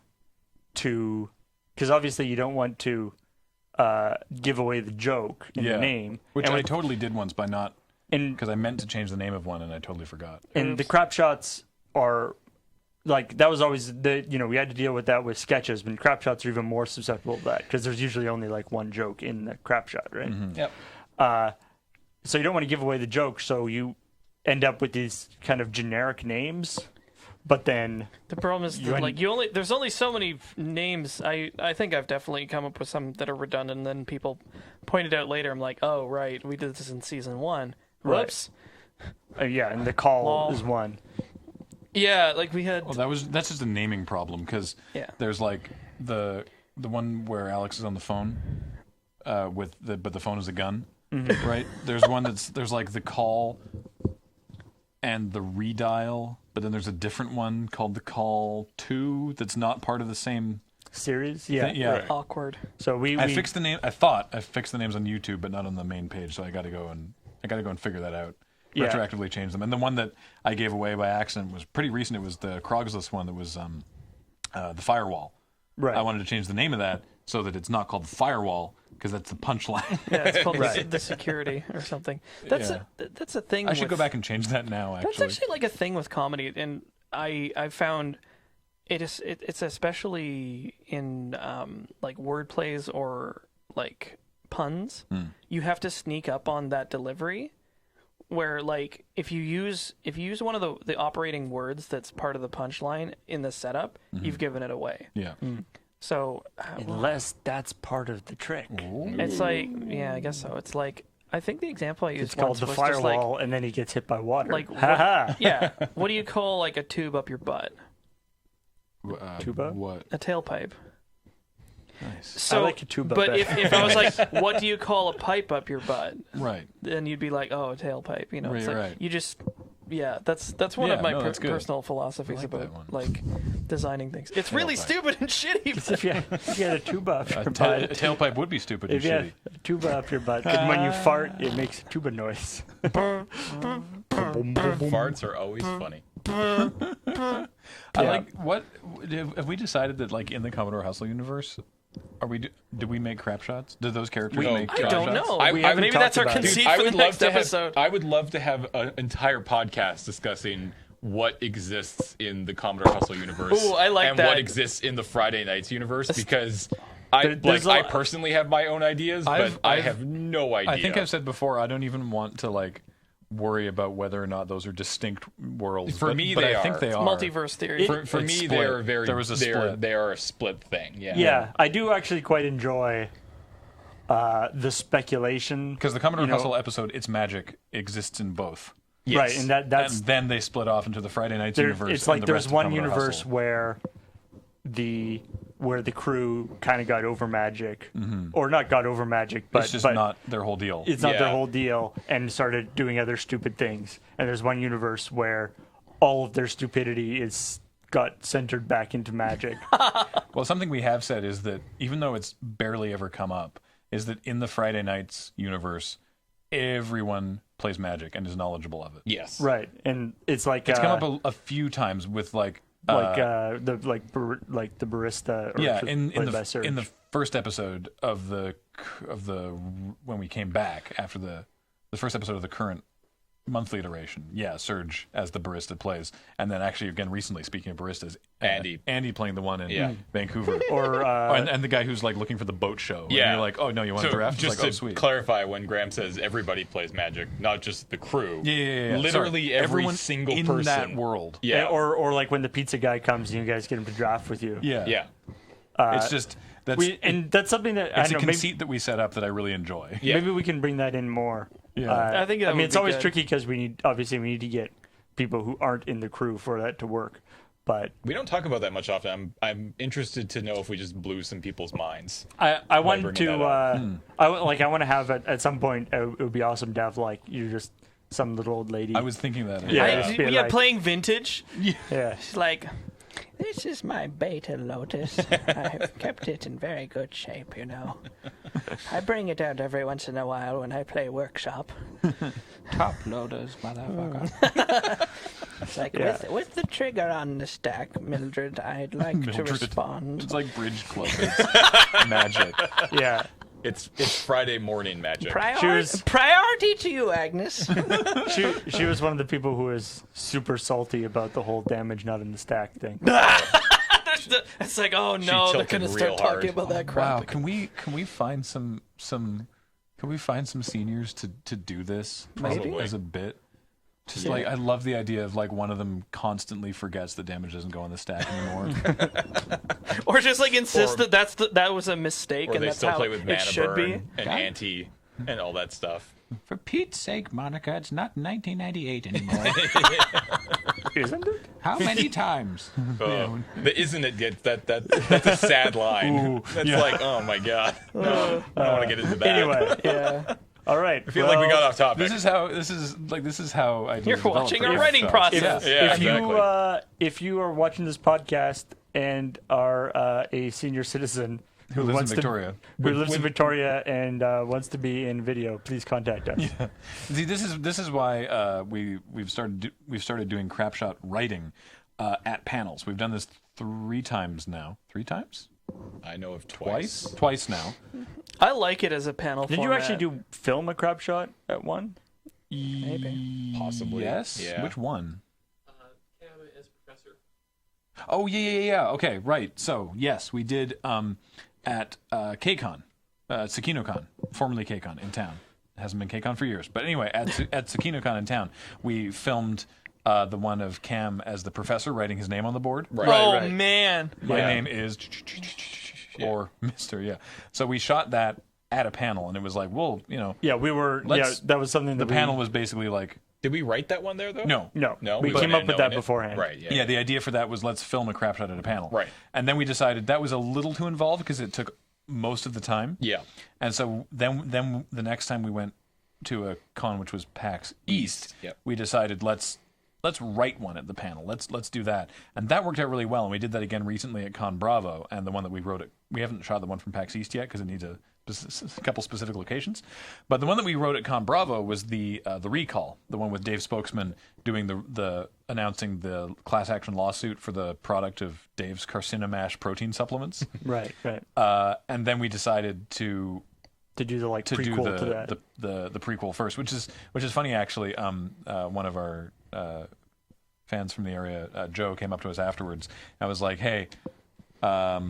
to, because obviously you don't want to give away the joke in the name, which and I with- totally did once by not, and because I meant to change the name of one and I totally forgot. and the Crapshots are like, that was always we had to deal with that with sketches, but Crapshots are even more susceptible to that because there's usually only like one joke in the Crapshot, right? Yep. So you don't want to give away the joke, so you end up with these kind of generic names, but then The problem is that, there's only so many names. I think I've definitely come up with some that are redundant, and then people pointed out later. I'm like, oh right, we did this in season 1. Whoops. and the call Lol. is one. Yeah, like we had. Well, that's just a naming problem because there's like the one where Alex is on the phone but the phone is a gun, right? There's one there's like the call and the redial, but then there's a different one called the call 2 that's not part of the same Series, yeah. Awkward. So I fixed the name. I thought I fixed the names on YouTube, but not on the main page. So I got to go and figure that out. Yeah. Retroactively change them. And the one that I gave away by accident was pretty recent. It was the Crogsless one that was the Firewall. Right. I wanted to change the name of that so that it's not called the Firewall because that's the punchline. Yeah, it's called the security or something. That's a thing. I should go back and change that now. Actually, That's actually like a thing with comedy, and I found it's especially in like word plays or like puns. You have to sneak up on that delivery. Where like if you use one of the operating words that's part of the punchline in the setup, you've given it away. Yeah. So unless that's part of the trick. it's like, yeah, I guess so. It's like, I think the example I used It's called once the was just firewall, like, and then he gets hit by water. like Ha yeah. What do you call like a tube up your butt? Tuba? What? A tailpipe. Nice. So, I like a tuba but better. if I was like, what do you call a pipe up your butt? Right. Then you'd be like, oh, a tailpipe. You know, it's Right, like, right. you just, yeah, that's one of Yeah, my no, that's good. personal philosophies I like that about one. like designing things. It's really Tailpipe. stupid and shitty. if you had a tuba up your A butt, tailpipe would be stupid and if you shitty. had a tuba up your butt, because when you fart, it makes a tuba noise. Farts are always funny. I like what have we decided that like in the Commodore Hustle universe do we make Crapshots? Do those characters make I Crapshots? don't know. I haven't Maybe that's our talked about it. conceit I for the would love next to episode. I would love to have an entire podcast discussing what exists in the Commodore Hustle universe. Ooh, I like and that. what exists in the Friday Nights universe, because I personally have my own ideas, but I have no idea. I think I've said before I don't even want to like worry about whether or not those are distinct worlds. For me, but they I think are. they are. Multiverse theory. For It's me, split. they are very. There was a split. They are a split thing. Yeah. Yeah, I do actually quite enjoy the speculation. Because the Commodore Hustle episode, It's Magic, exists in both. Yes. Right, and that's And then they split off into the Friday Nights there, universe. it's like and the there's rest of one Commodore universe Hustle. where the crew kind of got over magic, or not got over magic, but It's just but not their whole deal. it's not their Yeah. whole deal, and started doing other stupid things. And there's one universe where all of their stupidity is got centered back into magic. Well, something we have said is that even though it's barely ever come up, is that in the Friday Nights universe, everyone plays Magic and is knowledgeable of it. Yes. Right, and it's like It's come up a few times with like the barista. Or Yeah, played by Serge. in the first episode of the when we came back after the first episode of the current monthly iteration, yeah, Serge as the barista plays, and then actually again recently, speaking of baristas, Andy playing the one in Vancouver, or and the guy who's like looking for the boat show. Yeah. And you're like, oh no, you want a draft? Just It's like, to oh, sweet. clarify, when Graham says everybody plays Magic, not just the crew. Yeah. Literally Sorry. every Everyone single in person that world. Yeah. or like when the pizza guy comes and you guys get him to draft with you. Yeah. It's just that's something that it's I a know, conceit that we set up that I really enjoy. Yeah. maybe we can bring that in more. Yeah. I think that would it's be always good. tricky because we need to get people who aren't in the crew for that to work. But We don't talk about that much often. I'm interested to know if we just blew some people's minds. I want bringing to that up. I want to have at some point it would be awesome to have like you're just some little old lady. I was thinking that. Yeah. Just be like- playing vintage. yeah. She's like, this is my beta lotus. I've kept it in very good shape, you know. I bring it out every once in a while when I play workshop. Top loaders, motherfucker. It's like, with the trigger on the stack, Mildred, I'd like to respond. It's like bridge club. It's magic. Yeah. It's Friday morning magic. Priority to you, Agnes. She was one of the people who was super salty about the whole damage not in the stack thing. It's like, oh no, they're gonna tilted start real talking hard. about that crap. Wow, can we find some seniors to do this Maybe. as a bit? Just like I love the idea of like one of them constantly forgets that damage doesn't go on the stack anymore. Or just like insist that that was a mistake Or and they that's still how play with it mana should be. burn and anti and all that stuff. For Pete's sake, Monica, it's not 1998 anymore. Isn't it? How many times? Isn't it good? That's a sad line. Ooh, That's yeah. like, oh my god. No, I don't want to get into that. Anyway, Yeah. all right. I feel like we got off topic. This is how I You're watching our writing process. Yeah, If you are watching this podcast and are a senior citizen Who lives in wants to- Victoria. who lives in Victoria and wants to be in video, please contact us. See, this is why we've started doing Crapshot writing at panels. We've done this 3 times now. 3 times? I know of twice. Twice now. I like it as a panel Did you format. actually do film a crap shot at one? Maybe. Possibly. Yes. Yeah. Which one? Cam as professor. Oh yeah. Okay, right. So yes, we did at KCON, SakinoCon, formerly KCON in town. It hasn't been KCON for years, but anyway, at SakinoCon in town, we filmed the one of Cam as the professor writing his name on the board. Right. Man. My Yeah. name is or Mr. Yeah. So we shot that at a panel, and it was like, well, Yeah, we were. That was something that the panel was basically like, Did we write that one there though? no. No. we put came it up in with that knowing it. beforehand. Right. Yeah. Yeah, the idea for that was let's film a crap shot at a panel. Right. And then we decided that was a little too involved because it took most of the time. Yeah. And so then the next time we went to a con, which was PAX East, Yep. we decided let's write one at the panel. Let's do that. And that worked out really well. And we did that again recently at Con Bravo. And the one that we wrote we haven't shot the one from PAX East yet because it needs a couple specific locations. But the one that we wrote at Con Bravo was the recall, the one with Dave Spokesman doing the announcing the class action lawsuit for the product of Dave's Carcinomash protein supplements. Right. And then we decided to To do the prequel to that. the prequel first, which is funny actually. One of our fans from the area, Joe, came up to us afterwards. I was like, "Hey, I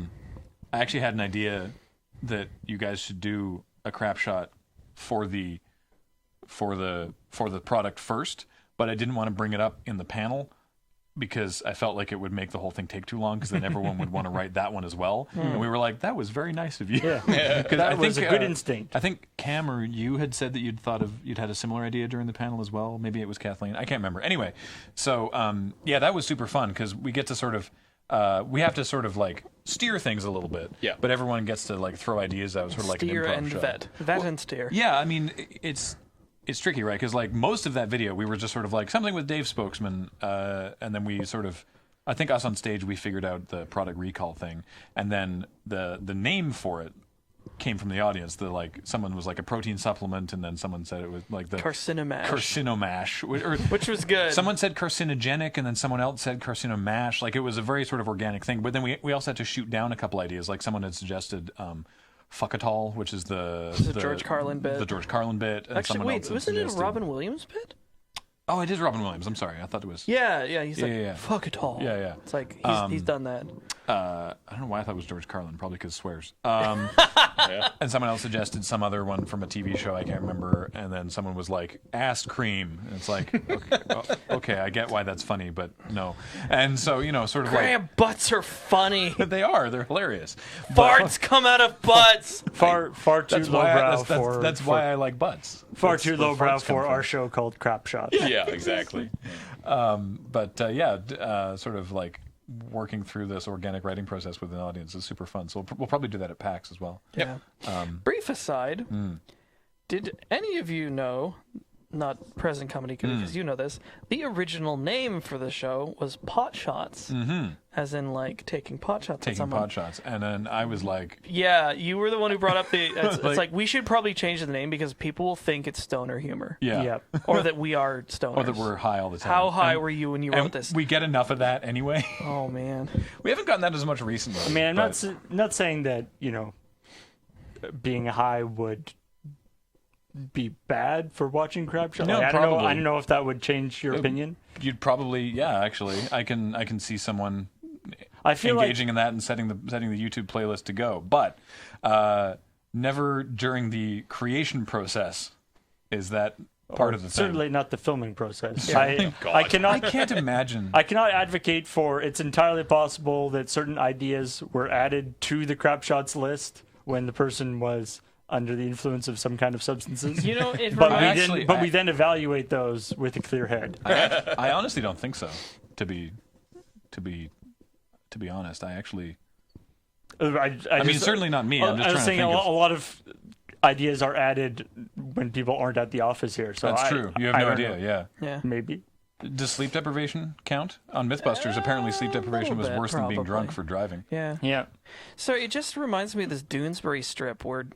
actually had an idea that you guys should do a crap shot for the product first, but I didn't want to bring it up in the panel." Because I felt like it would make the whole thing take too long, because then everyone would want to write that one as well. And we were like, that was very nice of you. Yeah. That was a good instinct. I think Cam or you had said that you'd had a similar idea during the panel as well. Maybe it was Kathleen. I can't remember. Anyway, so that was super fun because we get to sort of we have to sort of like steer things a little bit. Yeah. But everyone gets to like throw ideas out, sort of like Steer an improv and show. vet and steer. Yeah, I mean it's tricky, right? Because like most of that video, we were just sort of like something with Dave Spokesman, and then we sort of, I think us on stage, we figured out the product recall thing, and then the name for it came from the audience. Someone was like a protein supplement, and then someone said it was like the carcinomash, which was good. Someone said carcinogenic, and then someone else said carcinomash. Like, it was a very sort of organic thing. But then we also had to shoot down a couple ideas. Like, someone had suggested fuckatol, which is the George Carlin bit. The George Carlin bit. And actually, wait, wasn't it a Robin Williams bit? Oh, it is Robin Williams. I'm sorry, I thought it was. Yeah. He's like, fuck it all. Yeah. It's like he's done that. I don't know why I thought it was George Carlin. Probably because swears. And someone else suggested some other one from a TV show I can't remember. And then someone was like, ass cream. And it's like, okay, I get why that's funny, but no. And so, sort of Graham butts are funny. They are. They're hilarious. Farts come out of butts. Far too lowbrow for. That's why I like butts. Far too lowbrow for our show called Crapshots. Yeah, exactly. Sort of like working through this organic writing process with an audience is super fun. So we'll probably do that at PAX as well. Yeah. Brief aside, did any of you know, not present comedy because you know this, the original name for the show was Pot Shots, as in like taking pot shots at someone. Pot shots. And then I was like... Yeah, you were the one who brought up the... It's like, we should probably change the name because people will think it's stoner humor. Yeah. Yep. Or that we are stoners. Or that we're high all the time. How high were you when you wrote this? We get enough of that anyway. Oh, man. We haven't gotten that as much recently. I mean, I'm not saying that, being high would be bad for watching Crapshot. No, I probably. don't know if that would change your opinion. You'd probably, actually. I can see someone I feel engaging in that and setting the YouTube playlist to go. But never during the creation process is that part of the thing. Certainly not the filming process. Yeah. I can't imagine. I cannot advocate for. It's entirely possible that certain ideas were added to the Crapshots list when the person was under the influence of some kind of substances. But we then evaluate those with a clear head. I honestly don't think so. To be honest, I actually. I mean, certainly not me. I'm just trying to think a lot of ideas are added when people aren't at the office here. So that's true. You have no idea. Yeah. Maybe. Does sleep deprivation count? On Mythbusters, apparently sleep deprivation was worse than being drunk for driving. Yeah. So it just reminds me of this Doonesbury strip where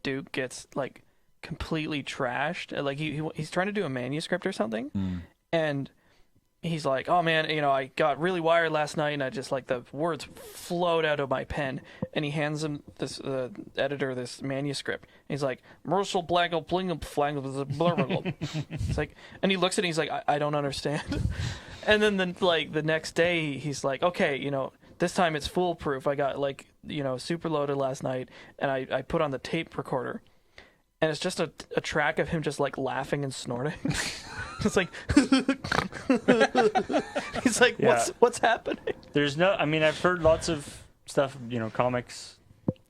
Duke gets like completely trashed. Like he's trying to do a manuscript or something, and he's like, "Oh man, I got really wired last night, and I just like the words flowed out of my pen." And he hands him this editor this manuscript. And he's like, "Mercial blangle blingle flangle blah blah blah." It's like, and he looks at it, and he's like, "I don't understand." And then the next day, he's like, "Okay, this time it's foolproof. I got super loaded last night, and I put on the tape recorder." And it's just a track of him just like laughing and snorting. It's like he's like, what's happening? There's no. I mean, I've heard lots of stuff. Comics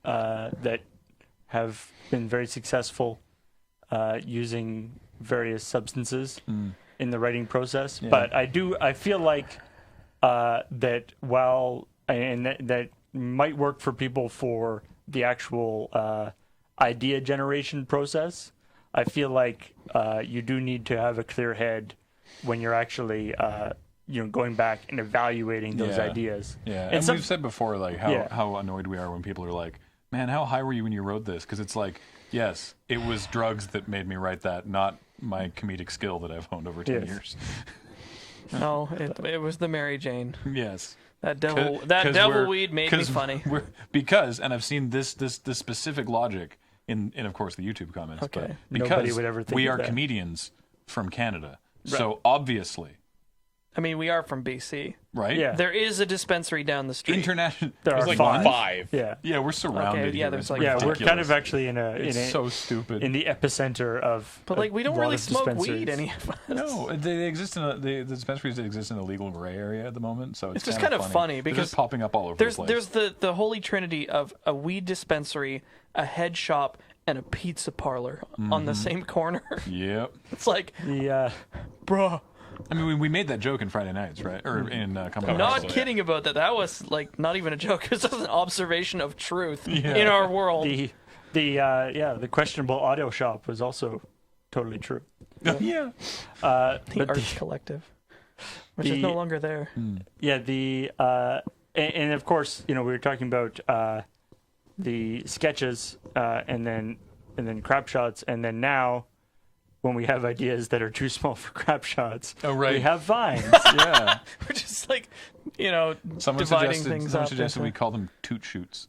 that have been very successful using various substances in the writing process. Yeah. But I feel like that that might work for people for the actual idea generation process. I feel like you do need to have a clear head when you're actually going back and evaluating those ideas. Yeah, and we've said before how annoyed we are when people are like, "Man, how high were you when you wrote this?" Because it's like, yes, it was drugs that made me write that, not my comedic skill that I've honed over 10 years. No, it was the Mary Jane. Yes. That devil weed made me funny. And I've seen this specific logic in of course the YouTube comments. Okay. But because nobody would ever think we of are that. comedians from Canada, Right. so obviously, I mean, we are from BC. right? Yeah. There is a dispensary down the street. International. There There's are like five. five. Yeah. Yeah, we're surrounded. Okay, yeah, here. there's It's like Yeah, we're ridiculous. kind of actually It's so stupid. in the epicenter of. But we don't a lot really of smoke dispensaries. weed any of us. No, they exist in the dispensaries that exist in a legal gray area at the moment. So it's just kind of funny They're because just popping up all over There's the place. the holy trinity of a weed dispensary, a head shop, and a pizza parlor on the same corner. Yep. It's like, The bruh. I mean, we made that joke in Friday Nights, right? Or in Comedy Not House. kidding about that. That was like not even a joke. It was just an observation of truth Yeah. in our world. the questionable audio shop was also totally true. Yeah. The Arts Collective, which is no longer there. Yeah, and of course, we were talking about the sketches, and then Crapshots, and then now, when we have ideas that are too small for Crapshots, we have vines. Yeah. We're just like, Someone dividing suggested, things someone up suggested into- we call them toot shoots.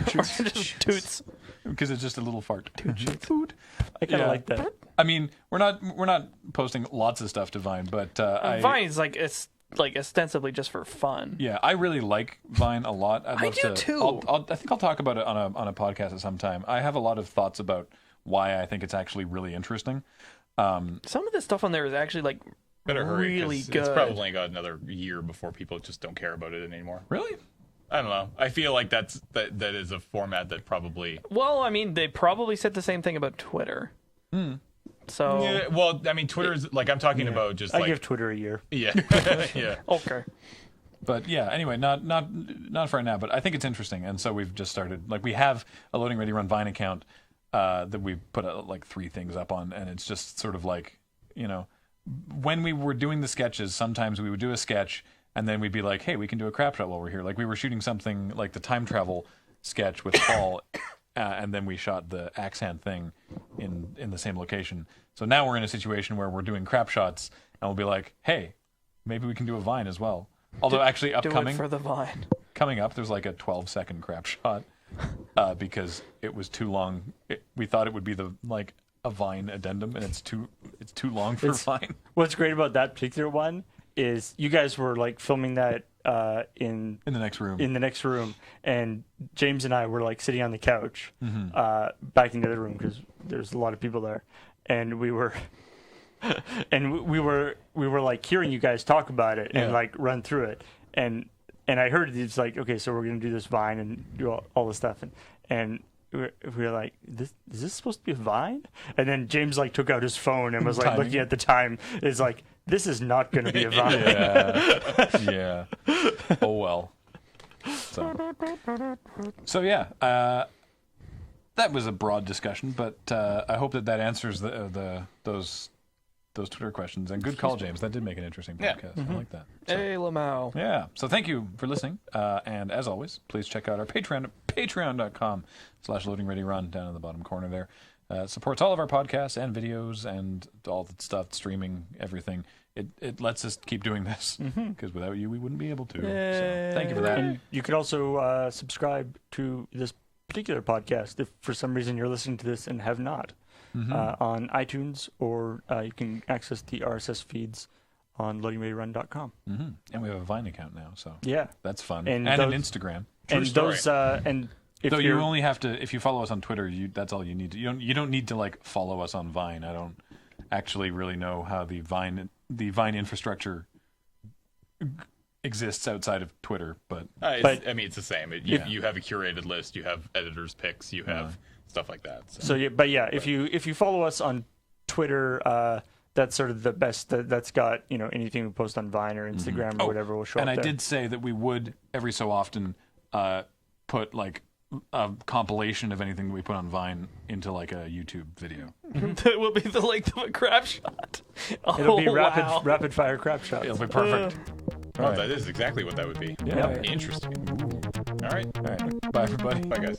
just toots. Because it's just a little fart. Toot. I kind of like that. I mean, we're not posting lots of stuff to Vine, but Vine is it's like ostensibly just for fun. Yeah, I really like Vine a lot. I'd love do to, too. I think I'll talk about it on a podcast at some time. I have a lot of thoughts about why I think it's actually really interesting. Some of the stuff on there is actually like Better hurry, 'cause really good. it's probably got another year before people just don't care about it anymore. Really? I don't know. I feel like that is a format that probably. Well, I mean, they probably said the same thing about Twitter. So Yeah, well, I mean, Twitter's like I'm talking about just I like give Twitter a year. yeah, yeah. okay. But yeah, anyway, not for right now, but I think it's interesting. And so we've just started, like, we have a Loading Ready Run Vine account that we put like 3 things up on, and it's just sort of like, when we were doing the sketches, sometimes we would do a sketch and then we'd be like, hey, we can do a crap shot while we're here. Like we were shooting something like the time travel sketch with Paul, and then we shot the axe hand thing in the same location. So now we're in a situation where we're doing crap shots, and we'll be like, hey, maybe we can do a Vine as well. Although actually Do upcoming it for the Vine. coming up, there's like a 12-second crap shot because it was too long. We thought it would be a Vine addendum, and it's too long for Vine. What's great about that particular one is you guys were like filming that in In the next room. in the next room, and James and I were like sitting on the couch, back into the room because there's a lot of people there, and we were like hearing you guys talk about it and Yeah. like run through it, and I heard it's like, okay, so we're gonna do this Vine and do all this stuff, and we were like, is this supposed to be a Vine? And then James like took out his phone and was like Timing. looking at the time. Is like, this is not going to be a Vine. Yeah. Oh well. So yeah, that was a broad discussion, but I hope that answers those Twitter questions. And good call, James. That did make an interesting Yeah. podcast. I like that. So, Hey, Lamau. yeah. So thank you for listening. And as always, please check out our Patreon, patreon.com/loadingreadyrun down in the bottom corner there. Supports all of our podcasts and videos and all the stuff, streaming, everything. It lets us keep doing this because without you, we wouldn't be able to. So thank you for that. And you could also subscribe to this particular podcast if for some reason you're listening to this and have not. On iTunes, or you can access the RSS feeds on loadingreadyrun.com. And we have a Vine account now, so Yeah. that's fun. And And an those- Instagram. And story. those and if Though you you're only have to, if you follow us on Twitter, that's all you need to. You don't need to like follow us on Vine. I don't actually really know how the Vine infrastructure exists outside of Twitter, but But- I mean, it's the same. Yeah. You have a curated list. You have editors' picks. You have stuff like that. so yeah, but yeah, if you follow us on Twitter, that's sort of the best. That's got anything we post on Vine or Instagram or whatever will show and up I there. did say that we would every so often put like a compilation of anything that we put on Vine into like a YouTube video. That will be the length of a crap shot. It'll be wow. rapid fire crap shots. It'll be perfect. Oh, that is exactly what that would be. Yeah. Interesting. All right. All right. Bye, everybody. Bye, guys.